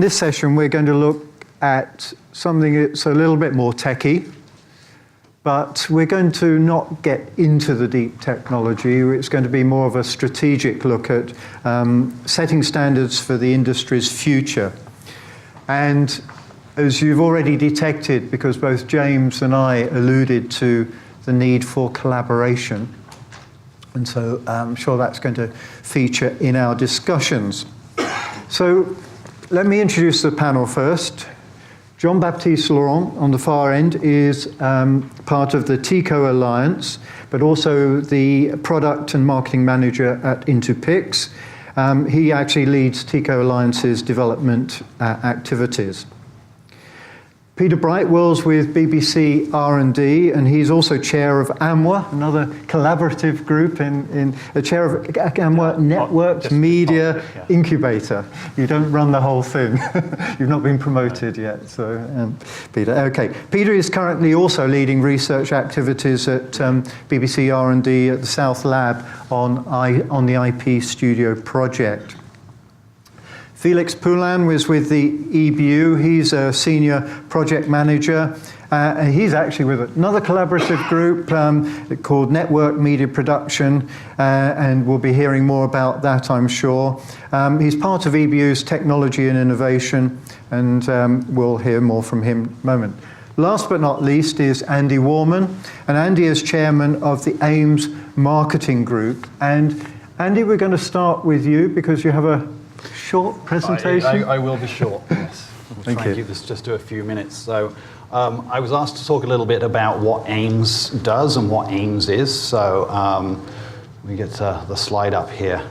this session, we're going to look at something that's a little bit more techy, but we're going to not get into the deep technology. It's going to be more of a strategic look at setting standards for the industry's future. And as you've already detected, because both James and I alluded to the need for collaboration, and so I'm sure that's going to feature in our discussions. So let me introduce the panel first. Jean-Baptiste Laurent on the far end is part of the TICO Alliance, but also the product and marketing manager at Intupix. He actually leads TICO Alliance's development activities. Peter Brightwell's with BBC R&D, and he's also chair of AMWA, another collaborative group in the chair of AMWA Networked Media Incubator. You don't run the whole thing. You've not been promoted yet, so Peter. Okay, Peter is currently also leading research activities at BBC R&D at the South Lab on the IP Studio project. Felix Poulin was with the EBU. He's a senior project manager. And he's actually with another collaborative group called Network Media Production, and we'll be hearing more about that, I'm sure. He's part of EBU's Technology and Innovation, and we'll hear more from him in a moment. Last but not least is Andy Worman, and Andy is chairman of the AIMS Marketing Group. And Andy, we're going to start with you because you have a short presentation. I will be short, yes. We'll try and keep this just to a few minutes. So I was asked to talk a little bit about what AIMS does and what AIMS is. So we get the slide up here.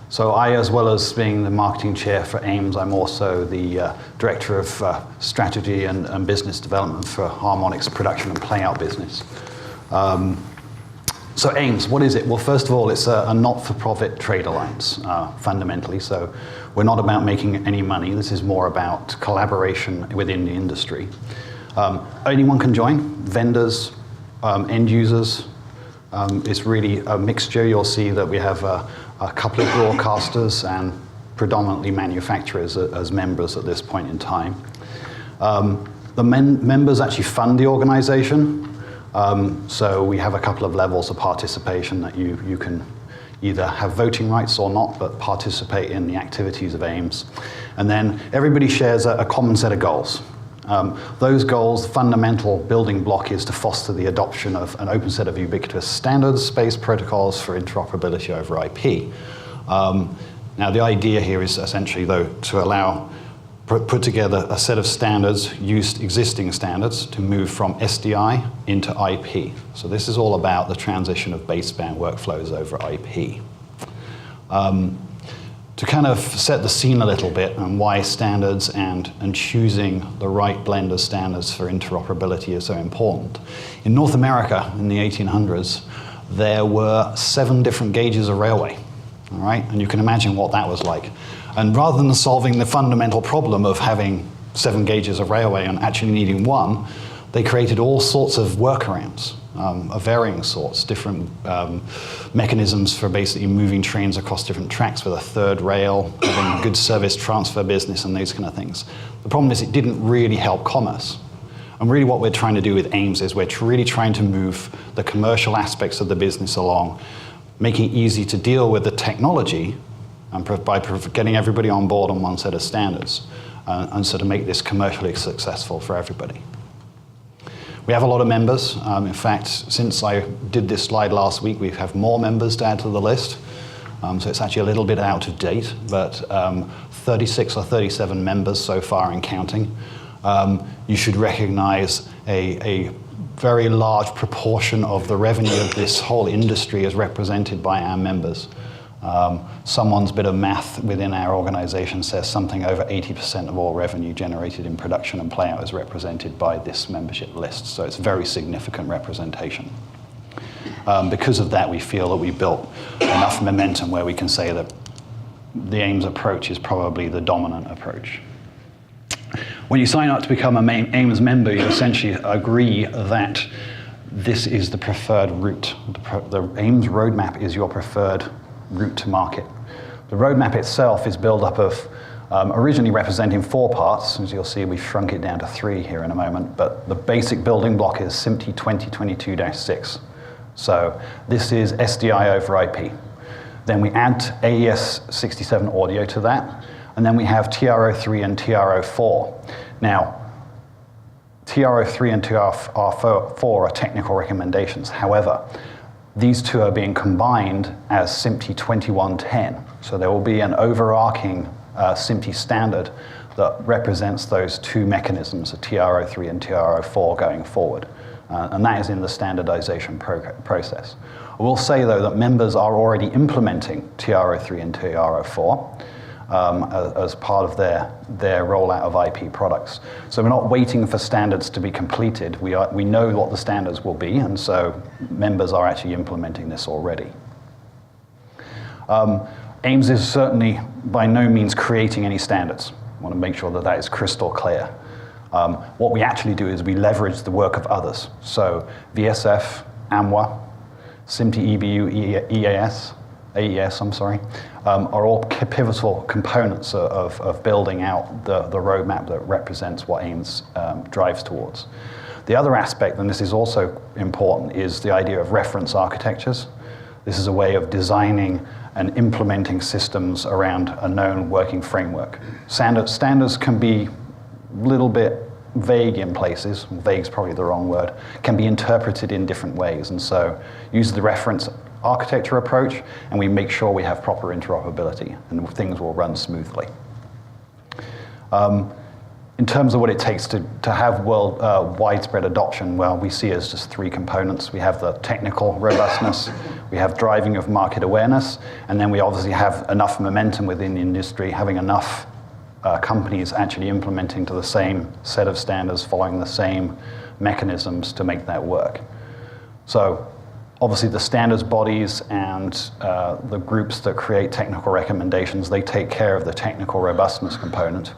So I, as well as being the marketing chair for AIMS, I'm also the director of strategy and business development for Harmonix's production and playout business. So AIMS, what is it? Well, first of all, it's a not-for-profit trade alliance, fundamentally. So we're not about making any money. This is more about collaboration within the industry. Anyone can join, vendors, end users. It's really a mixture. You'll see that we have a couple of broadcasters and predominantly manufacturers as members at this point in time. The members actually fund the organization. So we have a couple of levels of participation that you can either have voting rights or not, but participate in the activities of AIMS. And then everybody shares a common set of goals. Those goals, the fundamental building block is to foster the adoption of an open set of ubiquitous standards-based protocols for interoperability over IP. Now the idea here is essentially, though, to put together a set of standards, used existing standards, to move from SDI into IP. So this is all about the transition of baseband workflows over IP. To kind of set the scene a little bit and why standards and choosing the right blend of standards for interoperability is so important. In North America in the 1800s, there were 7 different gauges of railway, all right? And you can imagine what that was like. And rather than solving the fundamental problem of having 7 gauges of railway and actually needing one, they created all sorts of workarounds of varying sorts, different mechanisms for basically moving trains across different tracks with a third rail, having good service transfer business and those kind of things. The problem is it didn't really help commerce. And really what we're trying to do with AIMS is we're really trying to move the commercial aspects of the business along, making it easy to deal with the technology, and by getting everybody on board on one set of standards, and so to make this commercially successful for everybody. We have a lot of members. In fact, since I did this slide last week, we have more members to add to the list. So it's actually a little bit out of date, but 36 or 37 members so far and counting. You should recognize a very large proportion of the revenue of this whole industry is represented by our members. Someone's bit of math within our organization says something over 80% of all revenue generated in production and playout is represented by this membership list. So it's very significant representation. Because of that, we feel that we built enough momentum where we can say that the AIMS approach is probably the dominant approach. When you sign up to become an AIMS member, you essentially agree that this is the preferred route. The AIMS roadmap is your preferred route to market. The roadmap itself is built up of originally representing 4 parts. As you'll see, we've shrunk it down to 3 here in a moment, but the basic building block is SMPTE 2022-6. So this is SDI over IP. Then we add AES67 audio to that, and then we have TR03 and TR04. Now, TR03 and TR04 are technical recommendations. However, these two are being combined as SMPTE 2110. So there will be an overarching SMPTE standard that represents those 2 mechanisms, the TR03 and TR04, going forward. And that is in the standardization process. I will say, though, that members are already implementing TR03 and TR04 as part of their rollout of IP products. So we're not waiting for standards to be completed. We know what the standards will be, and so members are actually implementing this already. AIMS is certainly by no means creating any standards. I want to make sure that that is crystal clear. What we actually do is we leverage the work of others. So VSF, AMWA, SMPTE EBU, AES, are all pivotal components of building out the roadmap that represents what AIMS drives towards. The other aspect, and this is also important, is the idea of reference architectures. This is a way of designing and implementing systems around a known working framework. Standards can be a little bit vague in places. Vague is probably the wrong word. Can be interpreted in different ways, and so use the reference architecture approach, and we make sure we have proper interoperability, and things will run smoothly. In terms of what it takes to have widespread adoption, well, we see it as just 3 components. We have the technical robustness, we have driving of market awareness, and then we obviously have enough momentum within the industry, having enough companies actually implementing to the same set of standards, following the same mechanisms to make that work. So obviously the standards bodies and the groups that create technical recommendations, they take care of the technical robustness component.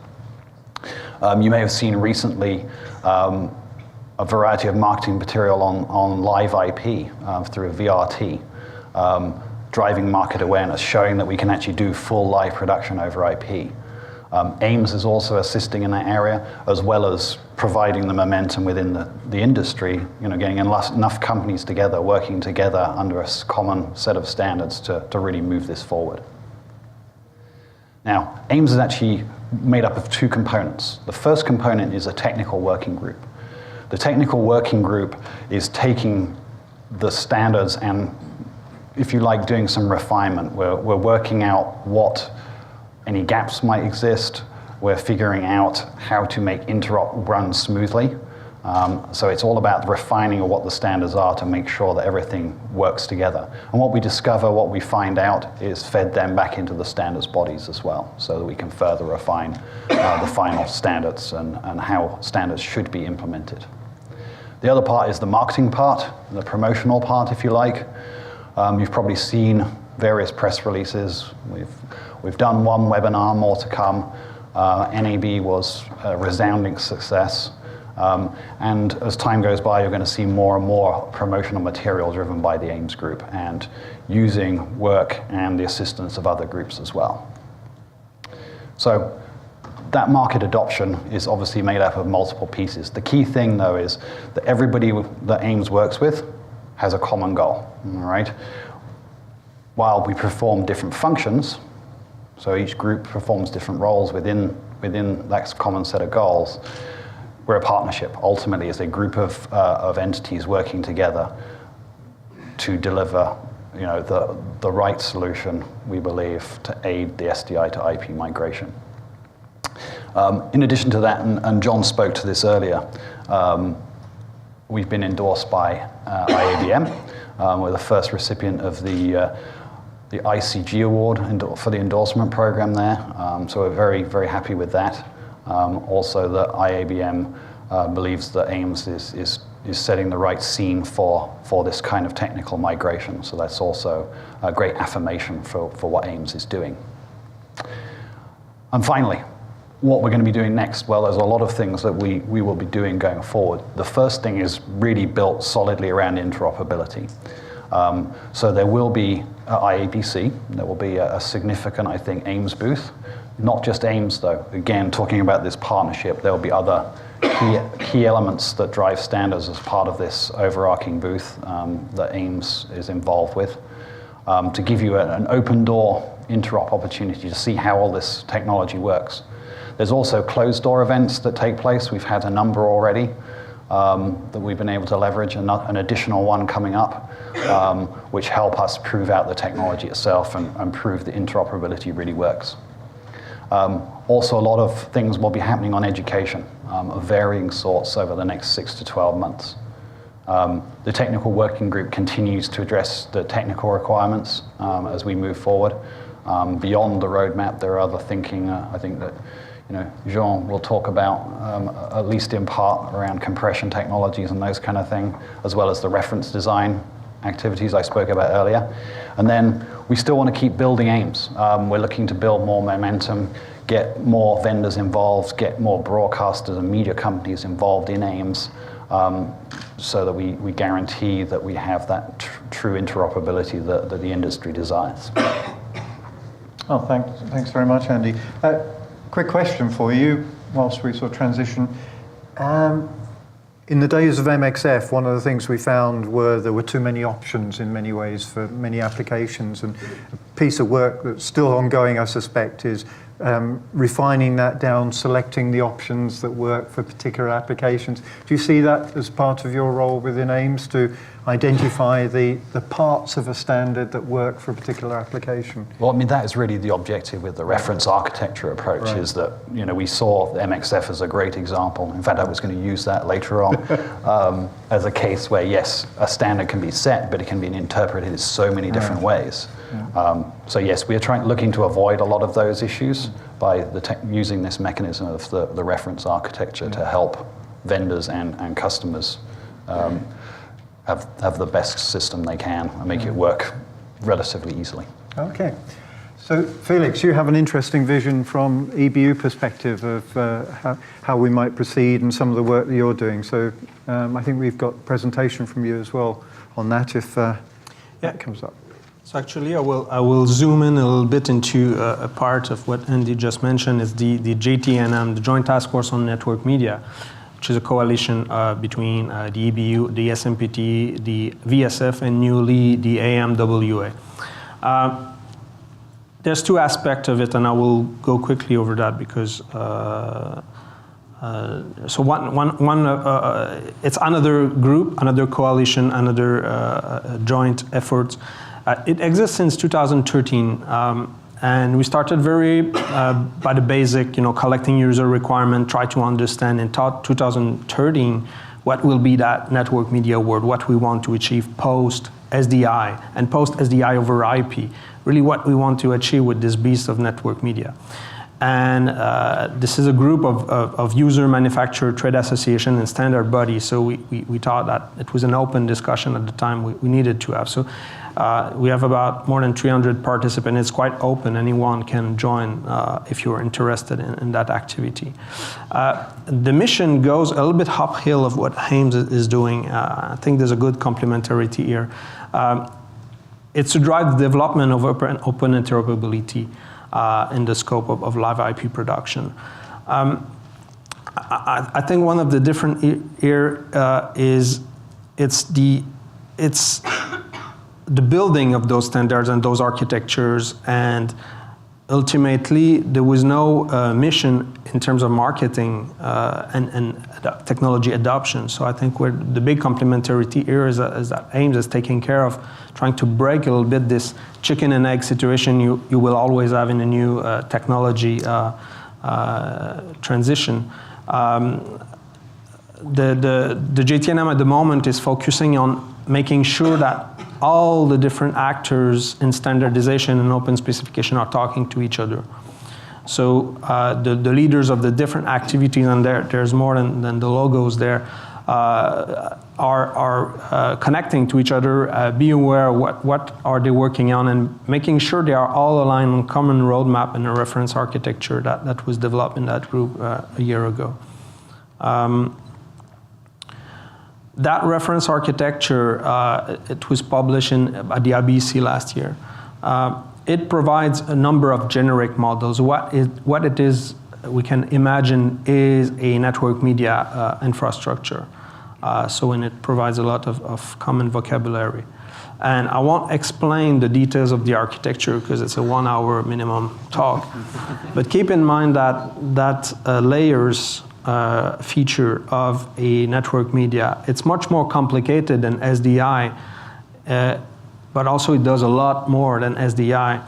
You may have seen recently a variety of marketing material on live IP through VRT, driving market awareness, showing that we can actually do full live production over IP. AIMS is also assisting in that area, as well as providing the momentum within the industry, getting enough companies together, working together under a common set of standards to really move this forward. Now, AIMS is actually made up of 2 components. The first component is a technical working group. The technical working group is taking the standards and, if you like, doing some refinement. We're working out what any gaps might exist. We're figuring out how to make interop run smoothly. So it's all about refining of what the standards are to make sure that everything works together. And what we discover, what we find out, is fed then back into the standards bodies as well, so that we can further refine the final standards and how standards should be implemented. The other part is the marketing part, the promotional part, if you like. You've probably seen various press releases. We've done 1 webinar, more to come. NAB was a resounding success. And as time goes by, you're going to see more and more promotional material driven by the AIMS group and using work and the assistance of other groups as well. So that market adoption is obviously made up of multiple pieces. The key thing, though, is that everybody that AIMS works with has a common goal, all right? While we perform different functions, so each group performs different roles within that common set of goals, we're a partnership. Ultimately, it's a group of entities working together to deliver, the right solution, we believe, to aid the SDI to IP migration. In addition to that, and John spoke to this earlier, we've been endorsed by IABM. We're the first recipient of the ICG award for the endorsement program there. So we're very, very happy with that. Also, the IABM believes that AIMS is setting the right scene for this kind of technical migration. So that's also a great affirmation for what AIMS is doing. And finally, what we're going to be doing next? Well, there's a lot of things that we will be doing going forward. The first thing is really built solidly around interoperability. So there will be at IABC, there will be a significant, I think, AIMS booth Not just AIMS though. Again, talking about this partnership, there will be other key elements that drive standards as part of this overarching booth that AIMS is involved with. To give you an open door interop opportunity to see how all this technology works. There's also closed door events that take place. We've had a number already that we've been able to leverage, an additional one coming up, which help us prove out the technology itself and prove the interoperability really works. Also, a lot of things will be happening on education of varying sorts over the next 6 to 12 months. The technical working group continues to address the technical requirements as we move forward. Beyond the roadmap, there are other thinking, I think that Jean will talk about, at least in part, around compression technologies and those kind of things, as well as the reference design activities I spoke about earlier. And then we still want to keep building AIMS. We're looking to build more momentum, get more vendors involved, get more broadcasters and media companies involved in AIMS, so that we guarantee that we have that true interoperability that the industry desires. Oh, thanks very much, Andy. Quick question for you, whilst we sort of transition. In the days of MXF, one of the things we found there were too many options in many ways for many applications, and a piece of work that's still ongoing, I suspect, is refining that down, selecting the options that work for particular applications. Do you see that as part of your role within AIMS, to identify the parts of a standard that work for a particular application? Well, I mean, that is really the objective with the reference architecture approach, right. Is that, we saw MXF as a great example. In fact, I was going to use that later on as a case where, yes, a standard can be set, but it can be interpreted in so many different ways. Yeah. So yes, we are looking to avoid a lot of those issues by using this mechanism of the reference architecture to help vendors and customers have the best system they can and make it work relatively easily. Okay. So Felix, you have an interesting vision from EBU perspective of how we might proceed and some of the work that you're doing. So I think we've got a presentation from you as well on that if that comes up. So actually, I will zoom in a little bit into a part of what Andy just mentioned, is the JTNM, the Joint Task Force on Network Media, which is a coalition between the EBU, the SMPT, the VSF, and newly the AMWA. There's two aspects of it, and I will go quickly over that because so one it's another group, another coalition, another joint effort. It exists since 2013, and we started very by the basic, collecting user requirement, try to understand in 2013 what will be that network media world, what we want to achieve post SDI and post SDI over IP, really what we want to achieve with this beast of network media. And this is a group of user, manufacturer, trade association, and standard bodies. So we thought that it was an open discussion at the time we needed to have. So we have about more than 300 participants. It's quite open. Anyone can join if you're interested in that activity. The mission goes a little bit uphill of what AIMS is doing. I think there's a good complementarity here. It's to drive the development of open interoperability in the scope of live IP production. I think one of the different here is it's the building of those standards and those architectures, and ultimately there was no mission in terms of marketing and technology adoption. So I think where the big complementarity here is that AIMS is taking care of trying to break a little bit this chicken and egg situation you will always have in a new technology transition. The JTNM at the moment is focusing on making sure that all the different actors in standardization and open specification are talking to each other. So the leaders of the different activities, and there's more than the logos there, are connecting to each other, be aware what are they working on, and making sure they are all aligned on common roadmap and a reference architecture that was developed in that group a year ago. That reference architecture, it was published at the IBC last year. it provides a number of generic models. What it is we can imagine is a network media infrastructure. And it provides a lot of common vocabulary. And I won't explain the details of the architecture because it's a 1 hour minimum talk. But keep in mind that layers feature of a network media, it's much more complicated than SDI, but also it does a lot more than SDI.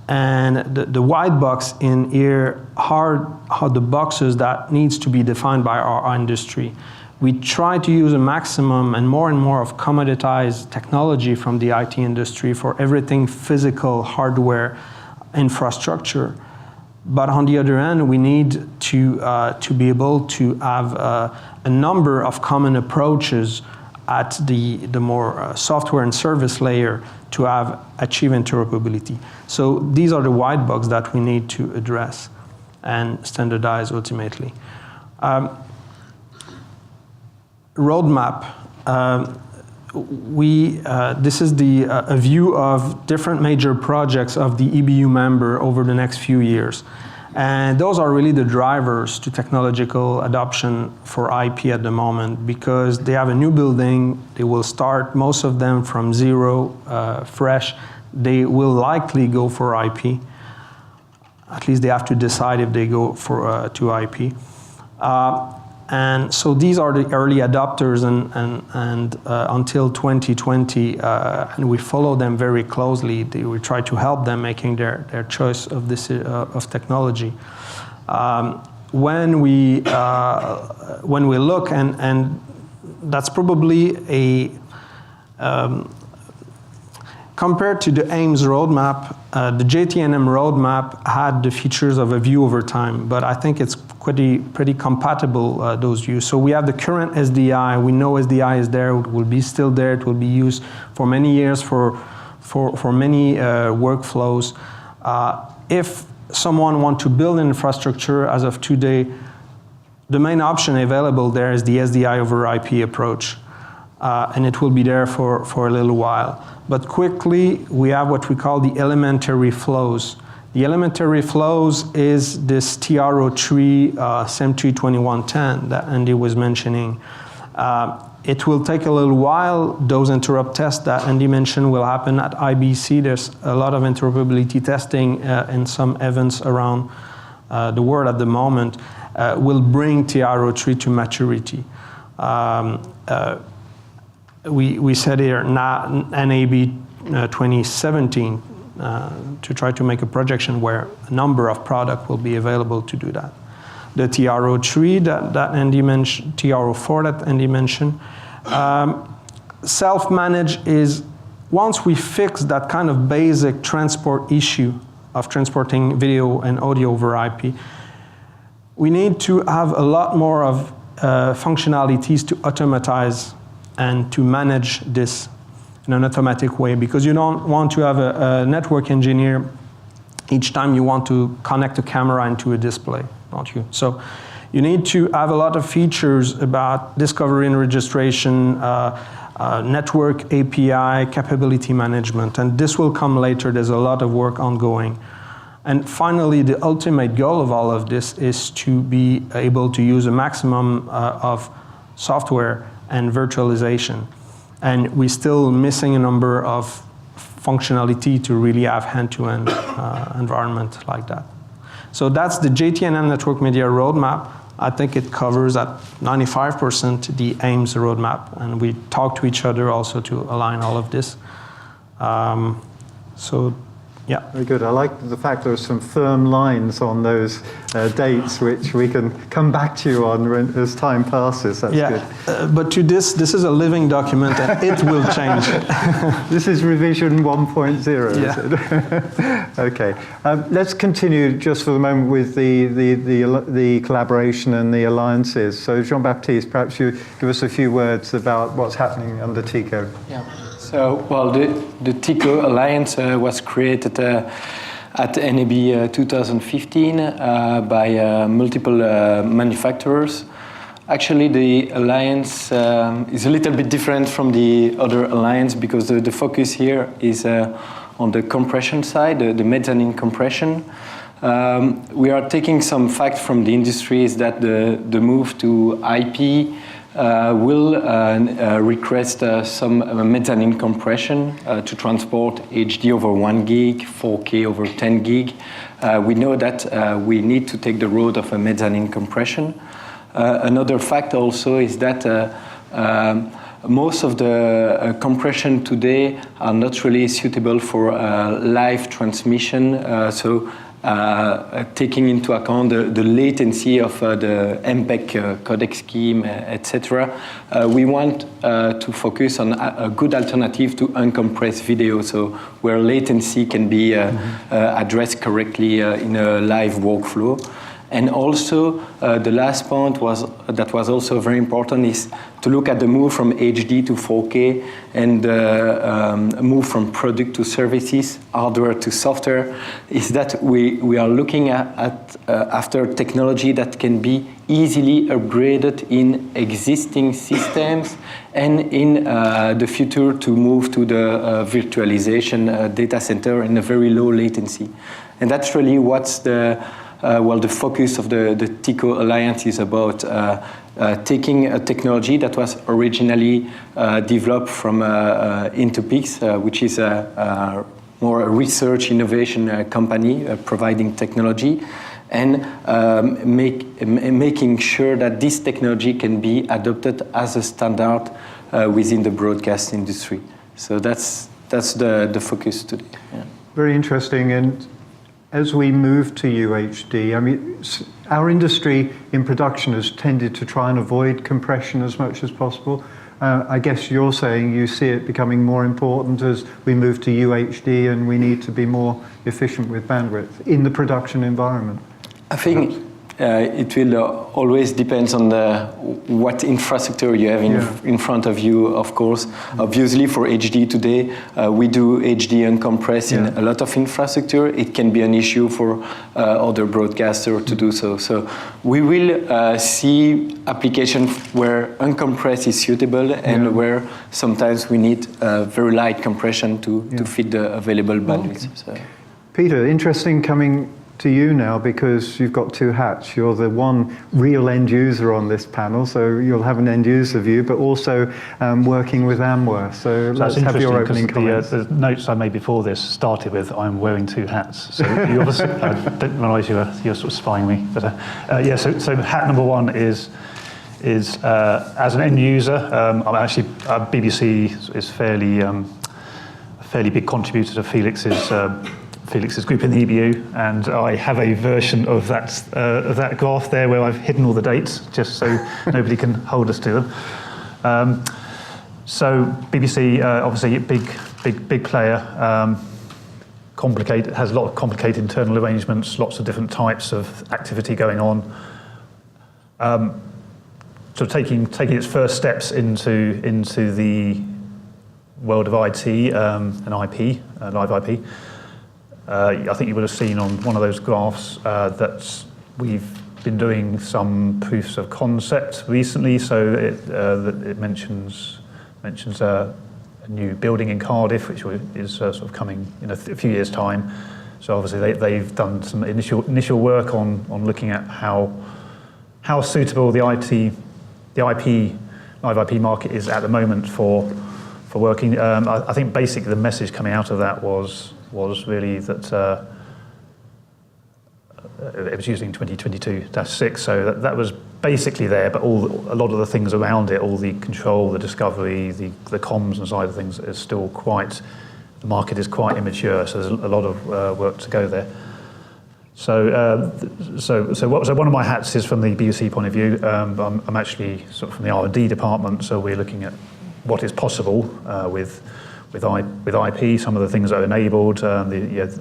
And the white box in here are the boxes that needs to be defined by our industry. We try to use a maximum and more of commoditized technology from the IT industry for everything physical, hardware, infrastructure. But on the other end, we need to be able to have a number of common approaches at the more software and service layer to achieve interoperability. So these are the white box that we need to address and standardize ultimately. Roadmap. This is a view of different major projects of the EBU member over the next few years. And those are really the drivers to technological adoption for IP at the moment, because they have a new building, they will start most of them from zero, fresh. They will likely go for IP. At least they have to decide if they go to IP. And so these are the early adopters, and until 2020, and we follow them very closely. We try to help them making their choice of this of technology. When we look, and that's probably a compared to the AIMS roadmap, the JTNM roadmap had the features of a view over time, but I think it's pretty compatible, those views. So we have the current SDI. We know SDI is there. It will be still there. It will be used for many years for many workflows. If someone wants to build an infrastructure as of today, the main option available there is the SDI over IP approach. And it will be there for a little while. But quickly, we have what we call the elementary flows. The elementary flows is this TR03 SEM32110 that Andy was mentioning. It will take a little while. Those interrupt tests that Andy mentioned will happen at IBC. There's a lot of interoperability testing in some events around the world at the moment. Will bring TR03 to maturity. We said here NAB 2017 to try to make a projection where a number of products will be available to do that. The TR03 that Andy mentioned, TR04 that Andy mentioned. Self-manage is, once we fix that kind of basic transport issue of transporting video and audio over IP, we need to have a lot more of functionalities to automatize and to manage this in an automatic way, because you don't want to have a network engineer each time you want to connect a camera into a display, don't you? So you need to have a lot of features about discovery and registration, network API, capability management, and this will come later. There's a lot of work ongoing. And finally, the ultimate goal of all of this is to be able to use a maximum of software and virtualization. And we're still missing a number of functionality to really have hand-to-end environment like that. So that's the JTNM Network Media Roadmap. I think it covers at 95% the AIMS roadmap, and we talk to each other also to align all of this. So, yeah. Very good. I like the fact there are some firm lines on those dates, which we can come back to you on as time passes. That's good. But to this is a living document, and it will change. This is revision 1.0, yeah. is it? Okay. Let's continue just for the moment with the collaboration and the alliances. So Jean-Baptiste, perhaps you give us a few words about what's happening under TICO. Yeah. So, well, the TICO Alliance was created at NAB 2015 by multiple manufacturers. Actually, the alliance is a little bit different from the other alliance because the focus here is on the compression side, the mezzanine compression. We are taking some facts from the industry is that the move to IP will request some mezzanine compression to transport HD over 1 gig, 4K over 10 gig. We know that we need to take the road of a mezzanine compression. Another fact also is that most of the compression today are not really suitable for live transmission. Taking into account the latency of the MPEG codec scheme, etc., we want to focus on a good alternative to uncompressed video, so where latency can be addressed correctly in a live workflow. And also, the last point that was also very important is to look at the move from HD to 4K and move from product to services, hardware to software, is that we are looking after technology that can be easily upgraded in existing systems and in the future to move to the virtualization data center in a very low latency. And that's really what's the focus of the TICO Alliance is about, taking a technology that was originally developed from Intopix, which is more a research innovation company providing technology, and making sure that this technology can be adopted as a standard within the broadcast industry. So that's the focus today. Yeah. Very interesting. And as we move to UHD, I mean, our industry in production has tended to try and avoid compression as much as possible. I guess you're saying you see it becoming more important as we move to UHD and we need to be more efficient with bandwidth in the production environment. I think it will always depend on what infrastructure you have in front of you, of course. Obviously, for HD today, we do HD uncompressed in a lot of infrastructure. It can be an issue for other broadcasters to do so. So we will see applications where uncompressed is suitable and where sometimes we need very light compression to fit the available bandwidth. So. Peter, interesting coming to you now because you've got two hats. You're the one real end user on this panel, so you'll have an end user view, but also working with Amware. So let's have your opening comments. The notes I made before this started with "I'm wearing two hats." So you obviously I didn't realise you're sort of spying me. But so hat number one is as an end user. I'm actually BBC is a fairly big contributor to Felix's group in the EBU, and I have a version of that graph there where I've hidden all the dates just so nobody can hold us to them. So BBC, obviously a big player, has a lot of complicated internal arrangements, lots of different types of activity going on. So taking its first steps into the world of IT and IP, live IP. I think you would have seen on one of those graphs that we've been doing some proofs of concept recently. So it mentions a new building in Cardiff, which is sort of coming in a few years' time. So obviously they've done some initial work on looking at how suitable the live IP market is at the moment for working. I think basically the message coming out of that was really that it was using 2022-6, so that was basically there, but a lot of the things around it, all the control, the discovery, the comms and side of things is still the market is quite immature, so there's a lot of work to go there. So one of my hats is from the BBC point of view. I'm actually sort of from the R&D department, so we're looking at what is possible with IP, some of the things that are enabled, the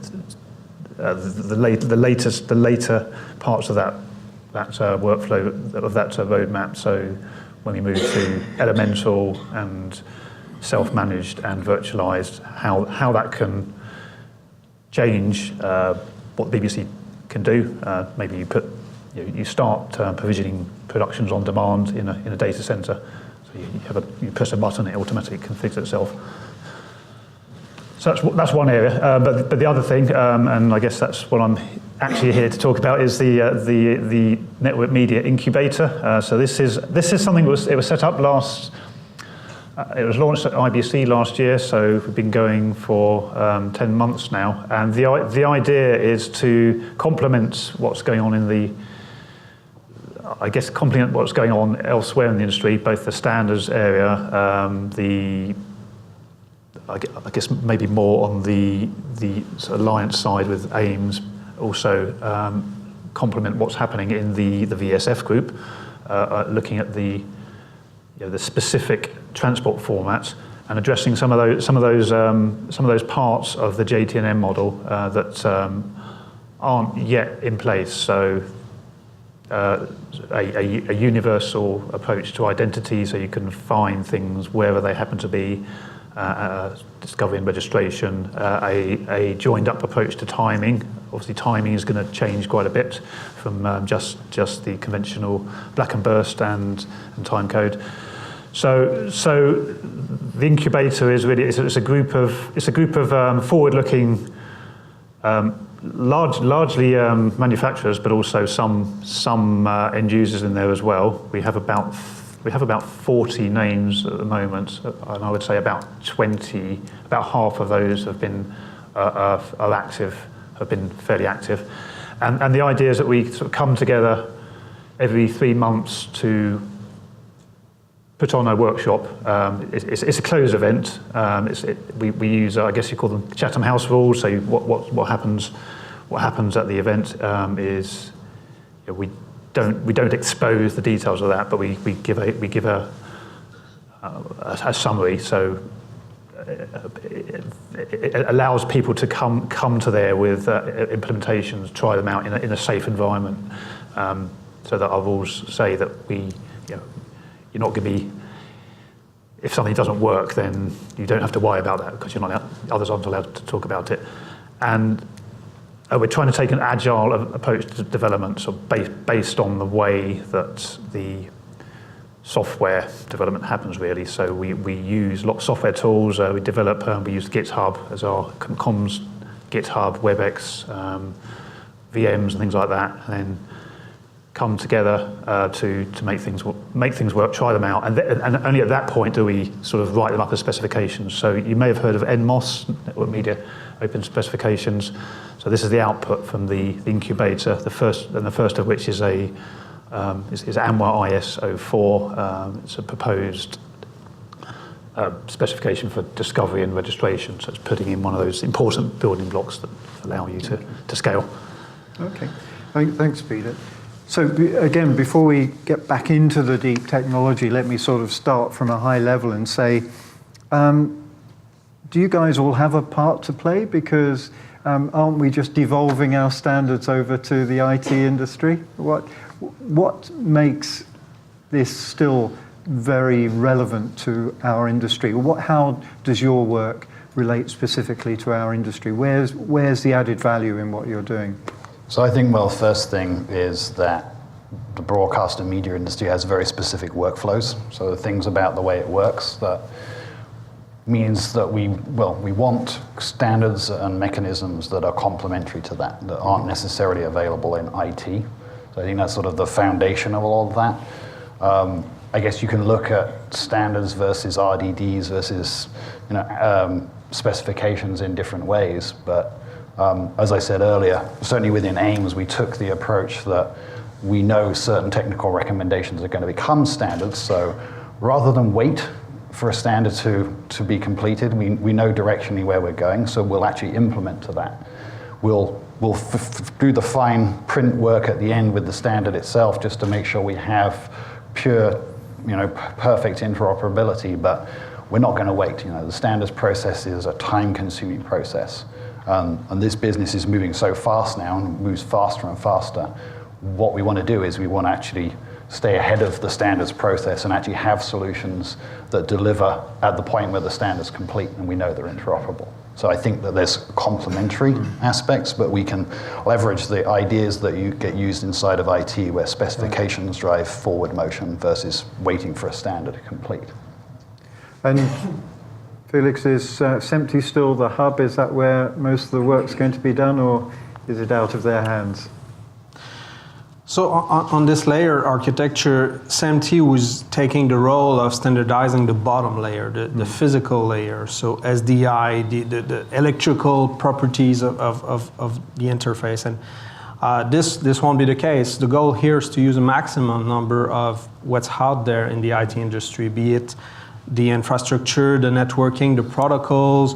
later parts of that workflow, of that roadmap. So when we move to elemental and self-managed and virtualized, how that can change what the BBC can do. Maybe you start provisioning productions on demand in a data center. So you press a button, it automatically configures itself. So that's one area, but the other thing, and I guess that's what I'm actually here to talk about, is the network media incubator. So this is something it was set up last. It was launched at IBC last year, so we've been going for 10 months now. And the idea is to complement what's going on complement what's going on elsewhere in the industry, both the standards area, I guess maybe more on the sort of alliance side with AIMS, also complement what's happening in the VSF group, looking at the specific transport formats and addressing some of those parts of the JTNM model that aren't yet in place. So a universal approach to identity, so you can find things wherever they happen to be. Discovery and registration, a joined up approach to timing. Obviously timing is going to change quite a bit from just the conventional black and burst and time code. So the incubator is really it's a group of forward-looking, largely manufacturers, but also some end users in there as well. We have about 40 names at the moment, and I would say about half of those have been are active, have been fairly active, and the idea is that we sort of come together every 3 months to put on a workshop. It's a closed event. We use, I guess you call them Chatham House rules. So what happens at the event is we don't expose the details of that, but we give a summary. So it allows people to come to there with implementations, try them out in a safe environment. So that our rules say that you're not going to be, if something doesn't work, then you don't have to worry about that because others aren't allowed to talk about it. And we're trying to take an agile approach to development, so based on the way that the software development happens, really. So we use lots of software tools. We develop. We use GitHub as our comms, GitHub, WebEx, VMs, and things like that, and then come together to make things work, try them out, and only at that point do we sort of write them up as specifications. So you may have heard of NMOS, Network Media Open Specifications. So this is the output from the incubator. The first of which is AMWA IS04. It's a proposed specification for discovery and registration. So it's putting in one of those important building blocks that allow you to scale. Okay, thanks, Peter. So again, before we get back into the deep technology, let me sort of start from a high level and say, do you guys all have a part to play? Because aren't we just devolving our standards over to the IT industry? What makes this still very relevant to our industry? How does your work relate specifically to our industry? Where's the added value in what you're doing? So I think, first thing is that the broadcast and media industry has very specific workflows. So the things about the way it works that means that we want standards and mechanisms that are complementary to that aren't necessarily available in IT. So I think that's sort of the foundation of all of that. I guess you can look at standards versus RDDs versus specifications in different ways, but as I said earlier, certainly within AIMS, we took the approach that we know certain technical recommendations are going to become standards. So rather than wait for a standard to be completed, we know directionally where we're going, so we'll actually implement to that. We'll do the fine print work at the end with the standard itself just to make sure we have pure, perfect interoperability, but we're not going to wait. The standards process is a time-consuming process. And this business is moving so fast now and moves faster and faster. What we want to do is we want to actually stay ahead of the standards process and actually have solutions that deliver at the point where the standard's complete and we know they're interoperable. So I think that there's complementary aspects, but we can leverage the ideas that you get used inside of IT where specifications drive forward motion versus waiting for a standard to complete. And Felix, is SMPTE still the hub? Is that where most of the work's going to be done, or is it out of their hands? So on this layer architecture, SMPTE was taking the role of standardizing the bottom layer, the physical layer. So SDI, the electrical properties of the interface. And this won't be the case. The goal here is to use a maximum number of what's out there in the IT industry, be it the infrastructure, the networking, the protocols,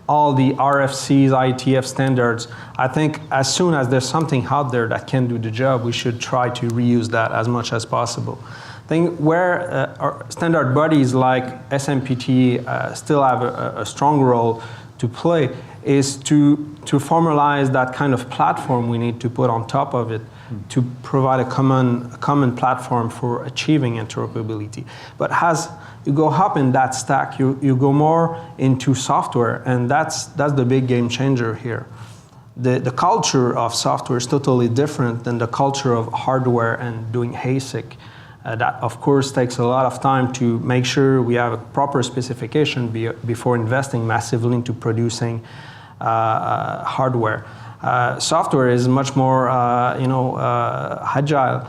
all the RFCs, IETF standards. I think as soon as there's something out there that can do the job, we should try to reuse that as much as possible. I think where our standard bodies like SMPTE still have a strong role to play is to formalize that kind of platform we need to put on top of it to provide a common platform for achieving interoperability. But as you go up in that stack, you go more into software, and that's the big game changer here. The culture of software is totally different than the culture of hardware and doing ASIC. That, of course, takes a lot of time to make sure we have a proper specification before investing massively into producing hardware. Software is much more, agile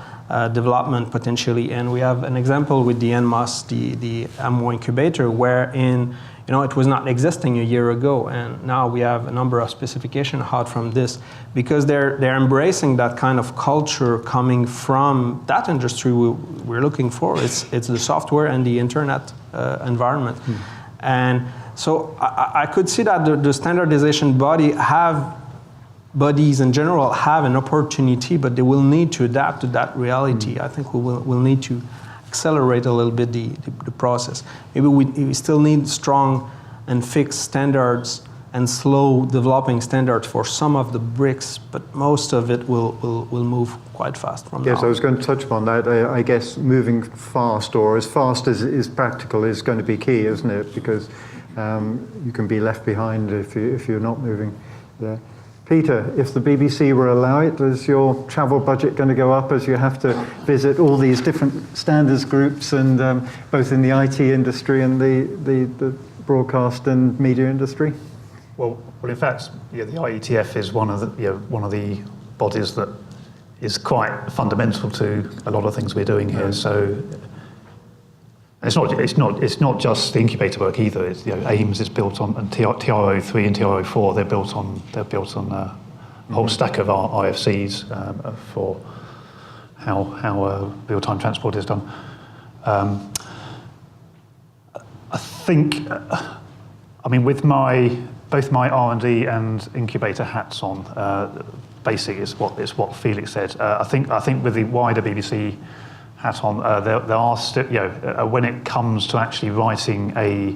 development potentially, and we have an example with the NMOS, the AMO Incubator, wherein it was not existing a year ago, and now we have a number of specifications out from this because they're embracing that kind of culture coming from that industry we're looking for. It's the software and the internet environment, and so I could see that the standardization bodies in general have an opportunity, but they will need to adapt to that reality. I think we'll need to accelerate a little bit the process. Maybe we still need strong and fixed standards and slow developing standards for some of the bricks, but most of it will move quite fast from now. Yes, I was going to touch upon that. I guess moving fast, or as fast as is practical, is going to be key, isn't it? Because you can be left behind if you're not moving there. Peter, if the BBC were allow it, is your travel budget going to go up as you have to visit all these different standards groups, and both in the IT industry and the broadcast and media industry? Well, in fact, the IETF is one of the bodies that is quite fundamental to a lot of things we're doing here. So it's not just the incubator work either. It's, AIMS is built on, and TRO3 and TRO4 they're built on a whole stack of our IFCs for how real-time transport is done. I think, with both my R&D and incubator hats on, basic is what Felix said. I think with the wider BBC hat on, there are still, when it comes to actually writing a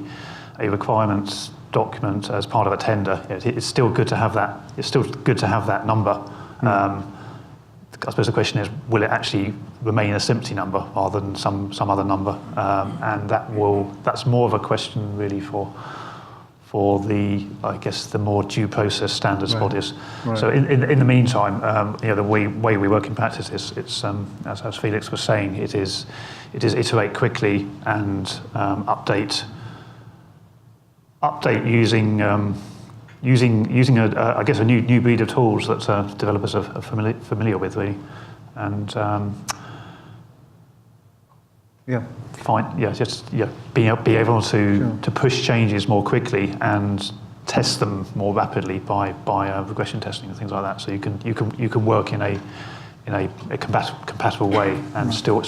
requirements document as part of a tender, it's still good to have that. It's still good to have that number. I suppose the question is, will it actually remain a SMPTE number rather than some other number? And that's more of a question really for the, I guess, the more due process standards bodies. Right. So in the meantime, the way we work in practice is it's as Felix was saying, it is iterate quickly and update using a new breed of tools that developers are familiar with, really, and be able to push changes more quickly and test them more rapidly by regression testing and things like that. So you can work in a compatible way and still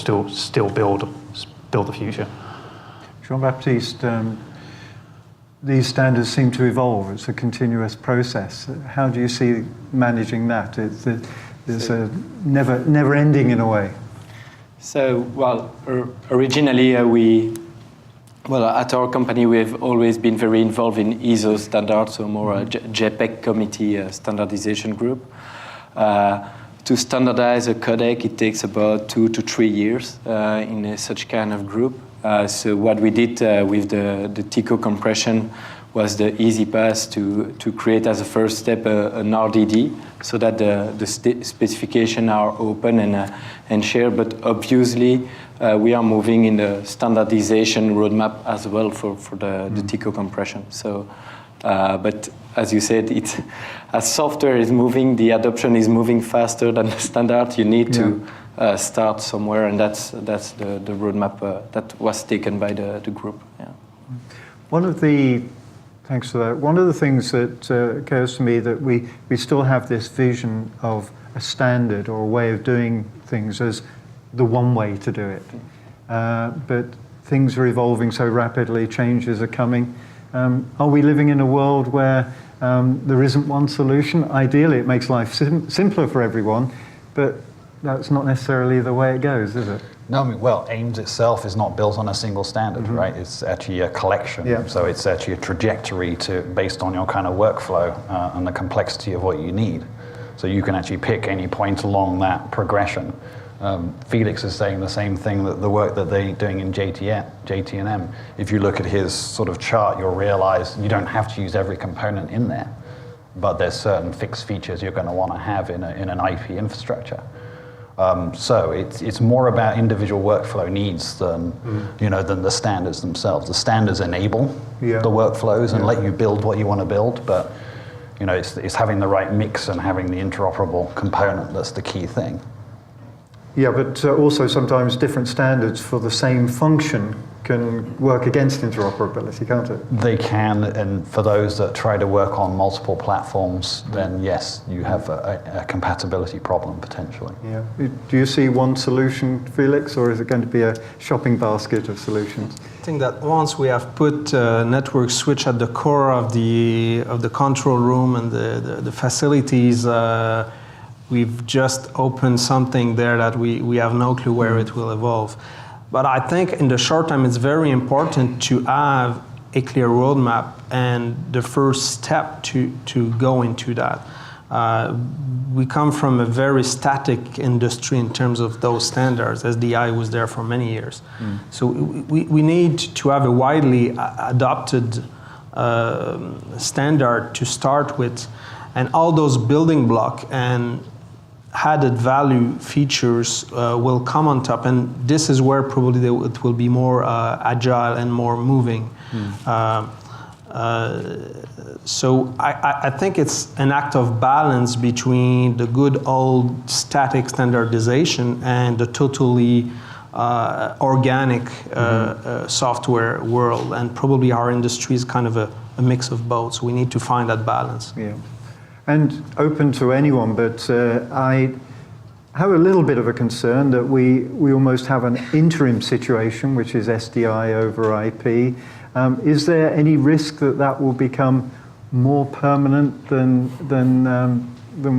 build the future. Jean-Baptiste, these standards seem to evolve. It's a continuous process. How do you see managing that? It's a never ending in a way. So, originally at our company we've always been very involved in ISO standards, so more a JPEG committee standardization group. To standardize a codec, it takes about 2 to 3 years in such kind of group. So what we did with the TICO compression was the easy path to create as a first step an RDD, so that the specifications are open and shared. But obviously, we are moving in the standardization roadmap as well for the TICO compression. So, but as you said, as software is moving, the adoption is moving faster than the standard. You need to start somewhere, and that's the roadmap that was taken by the group. Yeah. Thanks for that. One of the things that occurs to me that we still have this vision of a standard or a way of doing things as the one way to do it. But things are evolving so rapidly, changes are coming. Are we living in a world where there isn't one solution? Ideally, it makes life simpler for everyone, but that's not necessarily the way it goes, is it? No, I mean, well, AIMS itself is not built on a single standard, right? It's actually a collection. Yeah. So it's actually a trajectory based on your kind of workflow and the complexity of what you need. So you can actually pick any point along that progression. Felix is saying the same thing, that the work that they're doing in JT&M, if you look at his sort of chart, you'll realize you don't have to use every component in there, but there's certain fixed features you're going to want to have in an IP infrastructure. So it's more about individual workflow needs than than the standards themselves. The standards enable the workflows and let you build what you want to build, but it's having the right mix and having the interoperable component that's the key thing. Yeah, but also sometimes different standards for the same function can work against interoperability, can't it? They can, and for those that try to work on multiple platforms, then yes, you have a compatibility problem potentially. Yeah. Do you see one solution, Felix, or is it going to be a shopping basket of solutions? I think that once we have put network switch at the core of the control room and the facilities, we've just opened something there that we have no clue where it will evolve. But I think in the short term, it's very important to have a clear roadmap and the first step to go into that. We come from a very static industry in terms of those standards. SDI was there for many years. So we need to have a widely adopted standard to start with, and all those building blocks and added value features will come on top, and this is where probably it will be more agile and more moving. So I think it's an act of balance between the good old static standardization and the totally organic software world, and probably our industry is kind of a mix of both, so we need to find that balance. Yeah. And open to anyone, but I have a little bit of a concern that we almost have an interim situation, which is SDI over IP. Is there any risk that will become more permanent than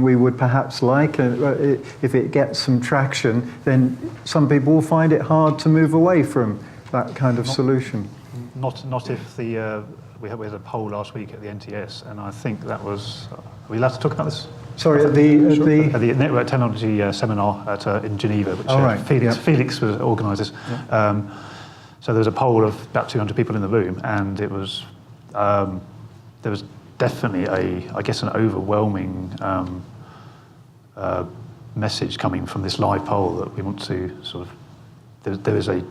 we would perhaps like? If it gets some traction, then some people will find it hard to move away from that kind of solution. Not if we had a poll last week at the NTS, and I think that was. Are we allowed to talk about this? Sorry, at the Network Technology Seminar in Geneva, which Felix organises. Yeah. So there was a poll of about 200 people in the room, and it was there was definitely an overwhelming message coming from this live poll that we want to sort of. There is a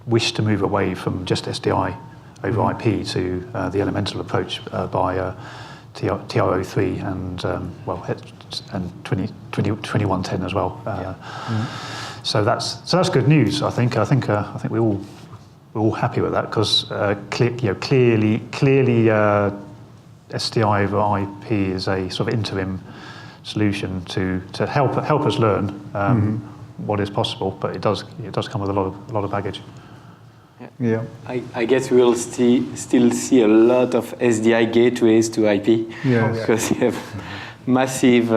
wish to move away from just SDI over IP to the elemental approach by TR03 and 2110 as well. So that's good news. I think we're all happy with that, because clearly SDI over IP is a sort of interim solution to help us learn what is possible, but it does come with a lot of baggage. Yeah. I guess we will still see a lot of SDI gateways to IP, because you have massive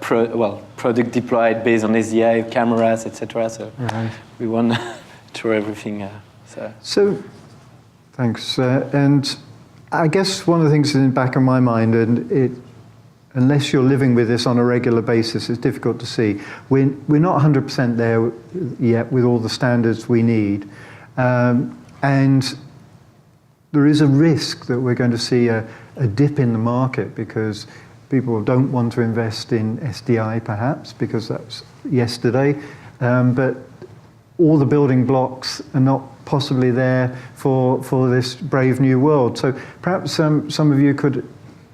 product deployed based on SDI cameras, etc. So we want to throw everything. So thanks. And I guess one of the things in the back of my mind, and unless you're living with this on a regular basis, it's difficult to see. We're not 100% there yet with all the standards we need. And there is a risk that we're going to see a dip in the market because people don't want to invest in SDI perhaps because that's yesterday. But all the building blocks are not possibly there for this brave new world. So perhaps some of you could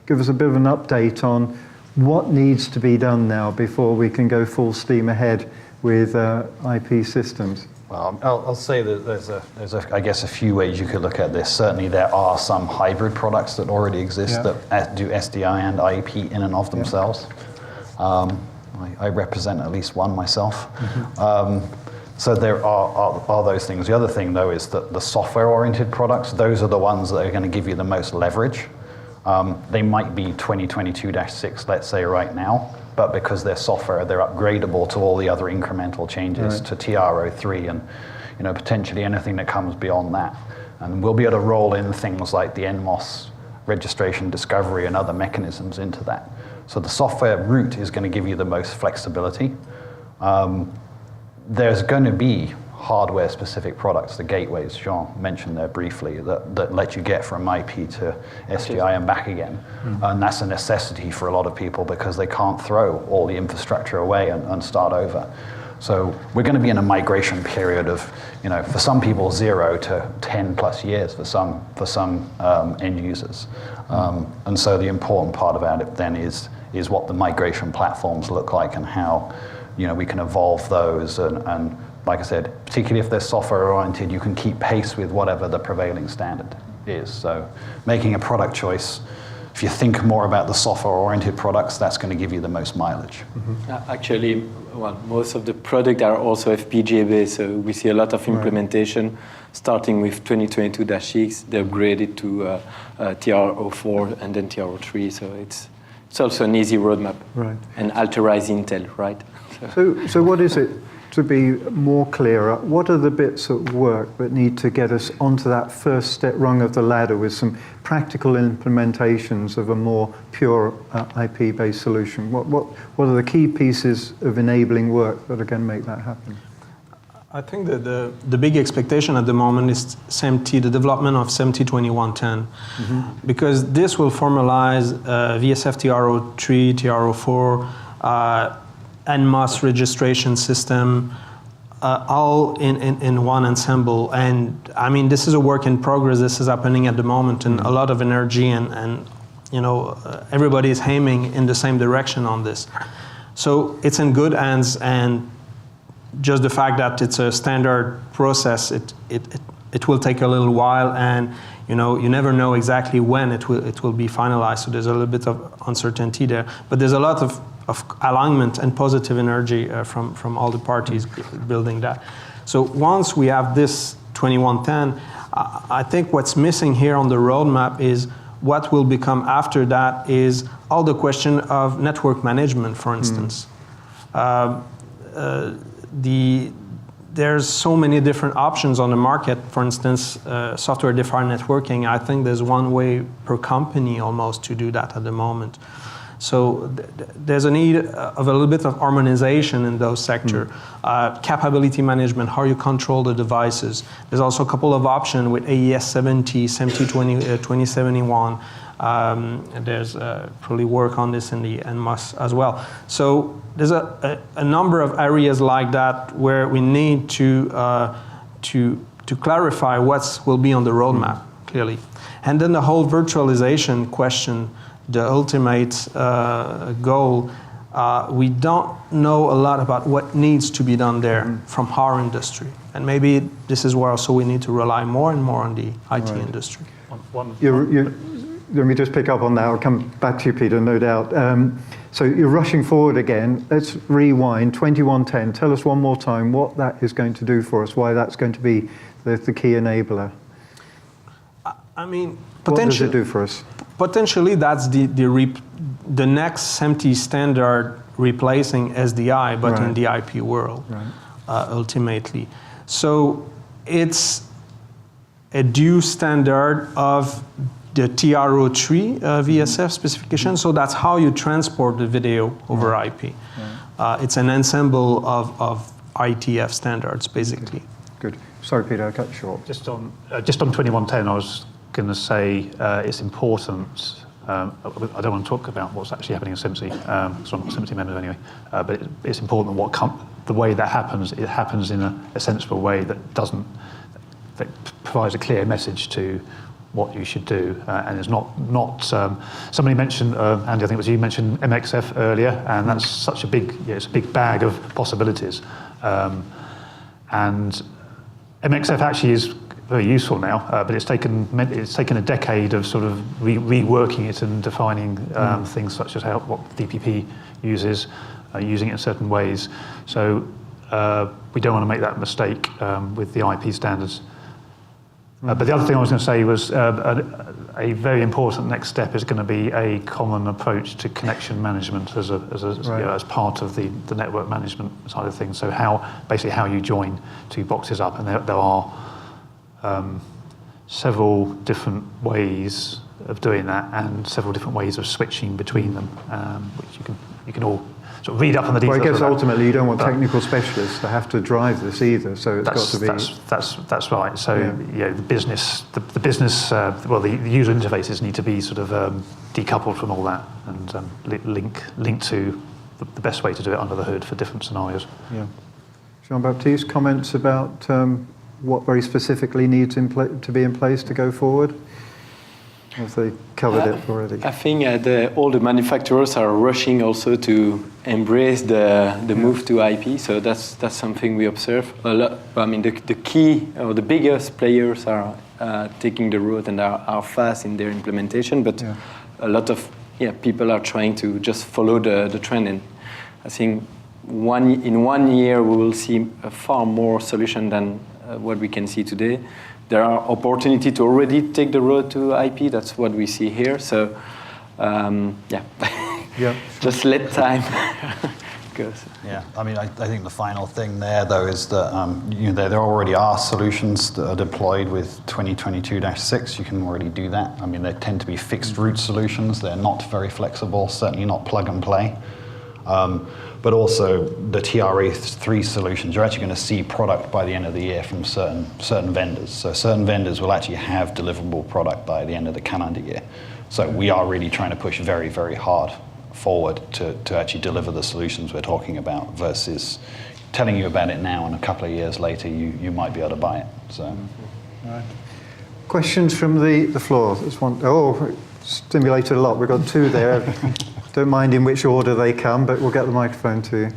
give us a bit of an update on what needs to be done now before we can go full steam ahead with IP systems. Well, I'll say that there's I guess, a few ways you could look at this. Certainly there are some hybrid products that already exist that do SDI and IP in and of themselves. I represent at least one myself. So there are those things. The other thing, though, is that the software-oriented products, those are the ones that are going to give you the most leverage. They might be 2022-6, let's say, right now, but because they're software, they're upgradable to all the other incremental changes to TR03 and potentially anything that comes beyond that. And we'll be able to roll in things like the NMOS registration discovery and other mechanisms into that. So the software route is going to give you the most flexibility. There's going to be hardware-specific products, the gateways Jean mentioned there briefly, that let you get from IP to SDI and back again. And that's a necessity for a lot of people because they can't throw all the infrastructure away and start over. So we're going to be in a migration period of, for some people 0 to 10 plus years for some end users. And so the important part about it then is what the migration platforms look like and how we can evolve those and like I said, particularly if they're software oriented, you can keep pace with whatever the prevailing standard is. So making a product choice, if you think more about the software oriented products, that's going to give you the most mileage. Actually, most of the products are also FPGA based, so we see a lot of implementation starting with 2022-6, they upgraded to TR04 and then TR03, so it's also an easy roadmap. Right. And Alterize Intel, right? So what is it, to be more clearer, what are the bits at work that need to get us onto that first step rung of the ladder with some practical implementations of a more pure IP-based solution? What are the key pieces of enabling work that are going to make that happen? I think that the big expectation at the moment is SMT, the development of SMT 2110, because this will formalize VSF TR03, TR04, NMOS registration system, all in one ensemble. And I mean, this is a work in progress. This is happening at the moment, and a lot of energy, and everybody is aiming in the same direction on this. So it's in good hands, and just the fact that it's a standard process, it will take a little while, and you never know exactly when it will be finalized. So there's a little bit of uncertainty there, but there's a lot of alignment and positive energy from all the parties building that. So once we have this 2110, I think what's missing here on the roadmap is what will become after that is all the question of network management, for instance. There's so many different options on the market. For instance, software-defined networking, I think there's one way per company almost to do that at the moment. So there's a need of a little bit of harmonization in those sectors. Capability management, how you control the devices. There's also a couple of options with AES 70, SMT 2071. There's probably work on this in the NMOS as well. So there's a number of areas like that where we need to clarify what will be on the roadmap, clearly. And then the whole virtualization question, the ultimate goal, we don't know a lot about what needs to be done there from our industry. And maybe this is where also we need to rely more and more on the IT industry. Let me just pick up on that. I'll come back to you, Peter, no doubt. So you're rushing forward again. Let's rewind. 2110. Tell us one more time what that is going to do for us, why that's going to be the key enabler. I mean, what does it do for us? Potentially, that's the next SMT standard replacing SDI, but in the IP world, ultimately. So it's a due standard of the TR03 VSF specification. So that's how you transport the video over IP. It's an ensemble of ITF standards, basically. Good. Sorry, Peter, I cut you short. Just on 2110, I was going to say it's important. I don't want to talk about what's actually happening in SMT, because I'm not a SMT member anyway. But it's important what the way that happens, it happens in a sensible way that provides a clear message to what you should do, and is not. Somebody mentioned, Andy, I think it was you mentioned MXF earlier, and that's such a big, it's a big bag of possibilities, and MXF actually is very useful now, but it's taken a decade of sort of reworking it and defining things such as what DPP uses, using it in certain ways. So we don't want to make that mistake with the IP standards. But the other thing I was going to say was a very important next step is going to be a common approach to connection management as as part of the network management side of things. So basically how you join two boxes up, and there are several different ways of doing that, and several different ways of switching between them, which you can all sort of read up on the details. Well, I guess ultimately you don't want technical specialists to have to drive this either, so it's got to be. That's right. So the business, the user interfaces need to be sort of decoupled from all that, and linked to the best way to do it under the hood for different scenarios. Yeah. Jean-Baptiste, comments about what very specifically needs to be in place to go forward? Have they covered it already? I think all the manufacturers are rushing also to embrace the move to IP. So that's something we observe a lot. I mean, the key or the biggest players are taking the road and are fast in their implementation. But a lot of people are trying to just follow the trend. And I think in 1 year we will see a far more solution than what we can see today. There are opportunities to already take the road to IP. That's what we see here. So, just let time go. Yeah, I mean, I think the final thing there, though, is that there already are solutions that are deployed with 2022-6. You can already do that. I mean, they tend to be fixed route solutions. They're not very flexible, certainly not plug and play. But also the TRA3 solutions, you're actually going to see product by the end of the year from certain vendors. So certain vendors will actually have deliverable product by the end of the calendar year. So we are really trying to push very, very hard forward to actually deliver the solutions we're talking about, versus telling you about it now and a couple of years later you might be able to buy it. So. All right. Questions from the floor? There's one. Oh, stimulated a lot. We've got two there. Don't mind in which order they come, but we'll get the microphone to you.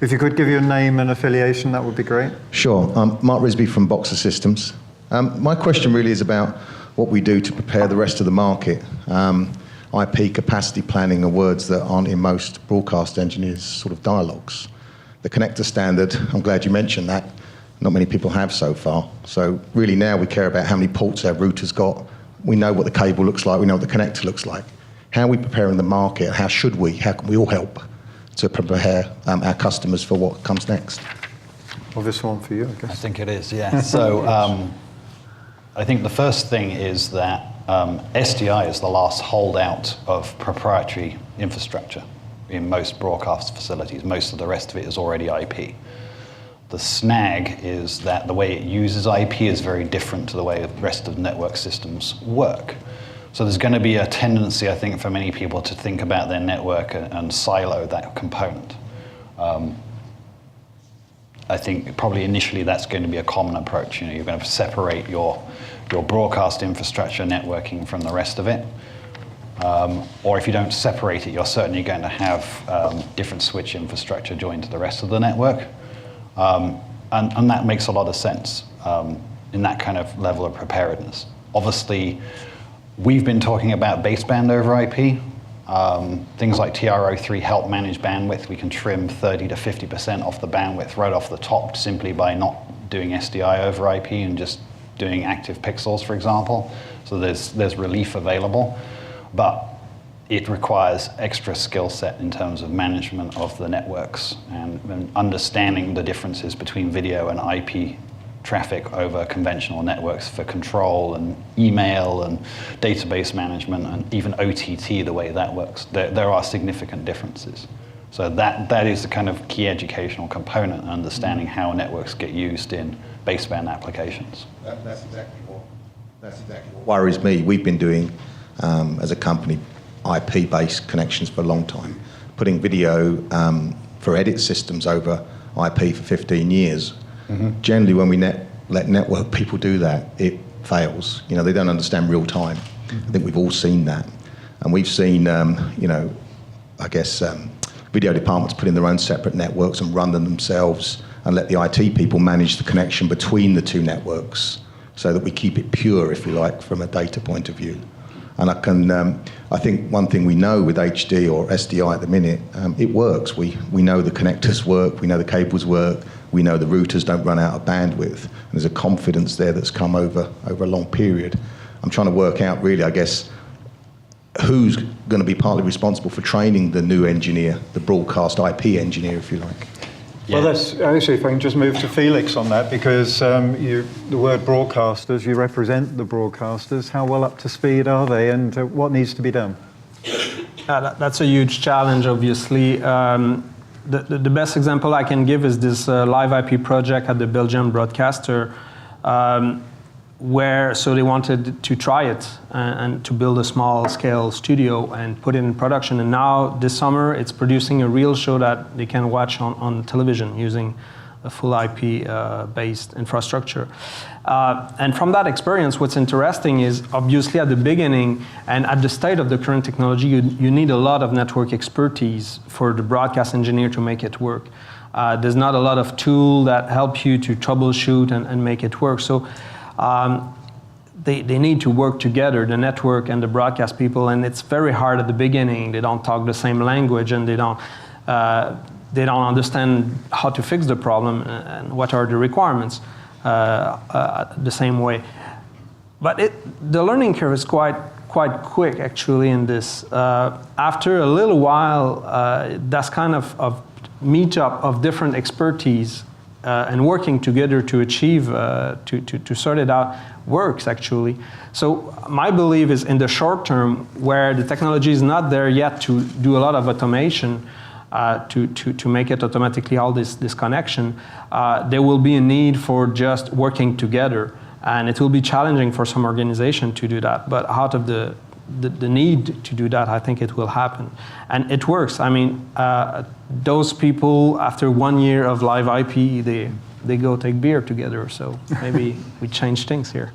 If you could give your name and affiliation, that would be great. Sure. Mark Risby from Boxer Systems. My question really is about what we do to prepare the rest of the market. IP, capacity planning are words that aren't in most broadcast engineers' sort of dialogues. The connector standard, I'm glad you mentioned that. Not many people have so far. So really now we care about how many ports our router's got. We know what the cable looks like. We know what the connector looks like. How are we preparing the market? How can we all help to prepare our customers for what comes next? Obvious one for you, I guess. I think it is, yeah. So I think the first thing is that SDI is the last holdout of proprietary infrastructure in most broadcast facilities. Most of the rest of it is already IP. The snag is that the way it uses IP is very different to the way the rest of network systems work. So there's going to be a tendency, I think, for many people to think about their network and silo that component. I think probably initially that's going to be a common approach. You're going to separate your broadcast infrastructure networking from the rest of it. Or if you don't separate it, you're certainly going to have different switch infrastructure joined to the rest of the network. And that makes a lot of sense in that kind of level of preparedness. Obviously, we've been talking about baseband over IP. Things like TRO3 help manage bandwidth. We can trim 30 to 50% off the bandwidth right off the top simply by not doing SDI over IP and just doing active pixels, for example. So there's relief available. But it requires extra skill set in terms of management of the networks and understanding the differences between video and IP traffic over conventional networks for control and email and database management and even OTT, the way that works. There are significant differences. So that is the kind of key educational component, understanding how networks get used in baseband applications. That's exactly what worries me. We've been doing as a company, IP-based connections for a long time. Putting video for edit systems over IP for 15 years. Generally, when we let network people do that, it fails. You know, they don't understand real time. I think we've all seen that. And we've seen, you know, I guess, video departments put in their own separate networks and run them themselves and let the IT people manage the connection between the two networks so that we keep it pure, if you like, from a data point of view. And I think one thing we know with HD or SDI at the minute, it works. We know the connectors work, we know the cables work, we know the routers don't run out of bandwidth. And there's a confidence there that's come over a long period. I'm trying to work out really, I guess, who's going to be partly responsible for training the new engineer, the broadcast IP engineer, if you like. Yeah. Well, that's actually, if I can just move to Felix on that, because the word broadcasters, you represent the broadcasters. How well up to speed are they, and what needs to be done? That's a huge challenge, obviously. The best example I can give is this live IP project at the Belgian broadcaster, where they wanted to try it and to build a small-scale studio and put it in production. And now this summer, it's producing a real show that they can watch on television using a full IP-based infrastructure. And from that experience, what's interesting is obviously at the beginning and at the state of the current technology, you need a lot of network expertise for the broadcast engineer to make it work. There's not a lot of tool that help you to troubleshoot and make it work. So they need to work together, the network and the broadcast people, and it's very hard at the beginning. They don't talk the same language, and they don't understand how to fix the problem and what are the requirements the same way. But the learning curve is quite quick, actually, in this. After a little while, that's kind of meetup of different expertise and working together to achieve, to sort it out, works, actually. So my belief is in the short term, where the technology is not there yet to do a lot of automation, to make it automatically all this connection, there will be a need for just working together. And it will be challenging for some organization to do that. But out of the need to do that, I think it will happen. And it works. I mean, those people, after 1 year of live IP, they go take beer together. So maybe we change things here.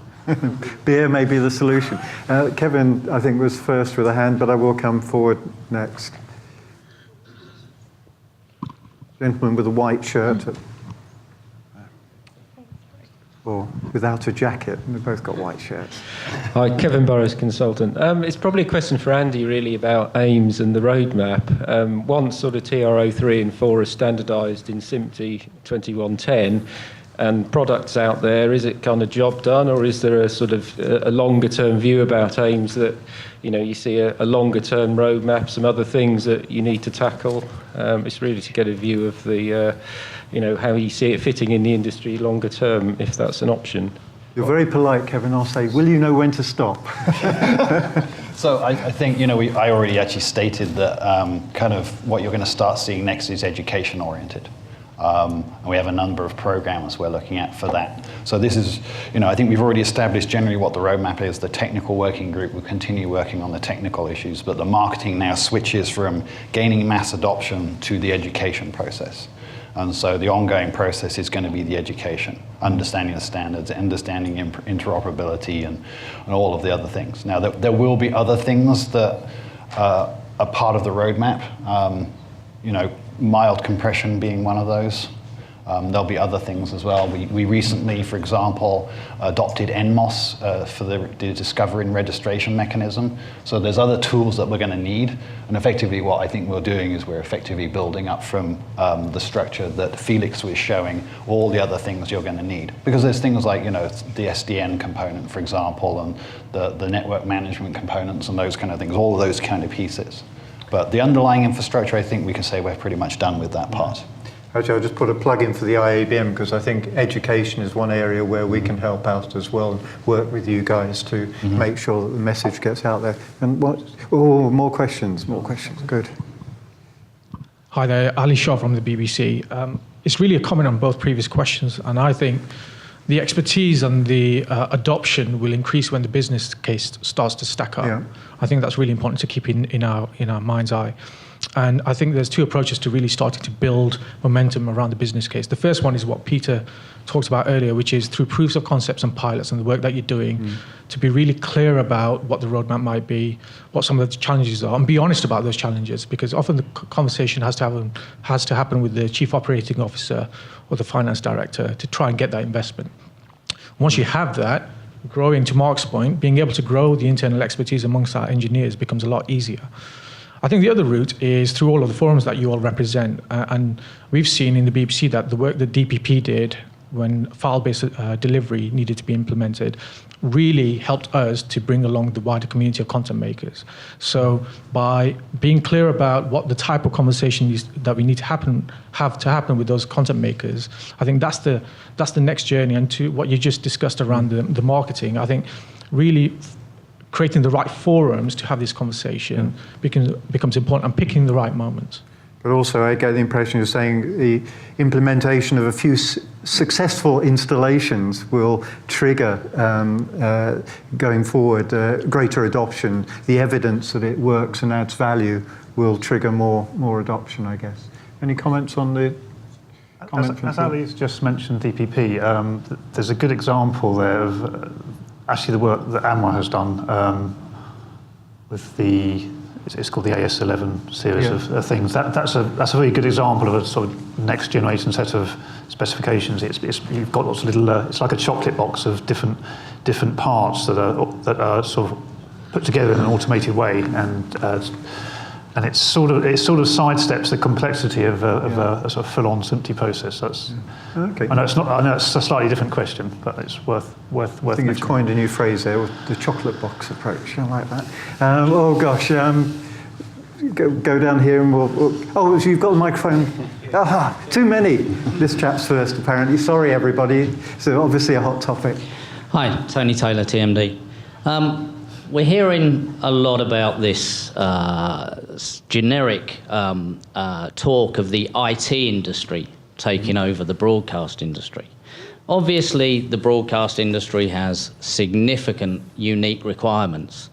Beer may be the solution. Kevin, I think, was first with a hand, but I will come forward next. Gentleman with a white shirt. Or without a jacket. We've both got white shirts. Hi, Kevin Burrows, consultant. It's probably a question for Andy, really, about aims and the roadmap. Once sort of TRO 3 and 4 are standardised in SMPTE 2110, and products out there, is it kind of job done, or is there a sort of a longer-term view about aims that, you know, you see a longer-term roadmap, some other things that you need to tackle? It's really to get a view of the, you know, how you see it fitting in the industry longer term, if that's an option. You're very polite, Kevin. I'll say, will you know when to stop? So I think, you know, I already actually stated that kind of what you're going to start seeing next is education-oriented. And we have a number of programs we're looking at for that. So this is, you know, I think we've already established generally what the roadmap is. The technical working group will continue working on the technical issues, but the marketing now switches from gaining mass adoption to the education process. And so the ongoing process is going to be the education, understanding the standards, understanding interoperability, and all of the other things. Now, there will be other things that are part of the roadmap. You know, mild compression being one of those. There'll be other things as well. We recently, for example, adopted NMOS for the discovery and registration mechanism. So there's other tools that we're going to need. And effectively what I think we're doing is we're effectively building up from the structure that Felix was showing, all the other things you're going to need. Because there's things like, you know, the SDN component, for example, and the network management components and those kind of things, all of those kind of pieces. But the underlying infrastructure, I think we can say we're pretty much done with that part. Actually, I'll just put a plug in for the IABM, because I think education is one area where we can help out as well and work with you guys to make sure that the message gets out there. And what? Oh, more questions, good. Hi there, Ali Shah from the BBC. It's really a comment on both previous questions, and I think the expertise and the adoption will increase when the business case starts to stack up. Yeah. I think that's really important to keep in our mind's eye. And I think there's two approaches to really starting to build momentum around the business case. The first one is what Peter talked about earlier, which is through proofs of concepts and pilots and the work that you're doing, to be really clear about what the roadmap might be, what some of the challenges are, and be honest about those challenges, because often the conversation has to happen with the chief operating officer or the finance director to try and get that investment. Once you have that, growing, to Mark's point, being able to grow the internal expertise amongst our engineers becomes a lot easier. I think the other route is through all of the forums that you all represent, and we've seen in the BBC that the work that DPP did when file-based delivery needed to be implemented really helped us to bring along the wider community of content makers. So by being clear about what the type of conversation that we need to have to happen with those content makers, I think that's the next journey. And to what you just discussed around the marketing, I think really creating the right forums to have this conversation becomes important, and picking the right moments. But also, I get the impression you're saying the implementation of a few successful installations will trigger, going forward, greater adoption. The evidence that it works and adds value will trigger more adoption, I guess. Any comments on the comment? As Ali's just mentioned DPP, there's a good example there of actually the work that AMWA has done with it's called the AS11 series of things. That's a very good example of a sort of next generation set of specifications. You've got lots of little. It's like a chocolate box of different parts that are sort of put together in an automated way, and it sort of sidesteps the complexity of a sort of full-on SMPTE process. That's okay. I know it's a slightly different question, but it's worth. I think mentioning. You've coined a new phrase there, the chocolate box approach. I like that. Oh gosh, go down here and we'll. So you've got the microphone. Too many. This chap's first, apparently. Sorry, everybody. So obviously a hot topic. Hi, Tony Taylor, TMD. We're hearing a lot about this generic talk of the IT industry taking over the broadcast industry. Obviously, the broadcast industry has significant unique requirements,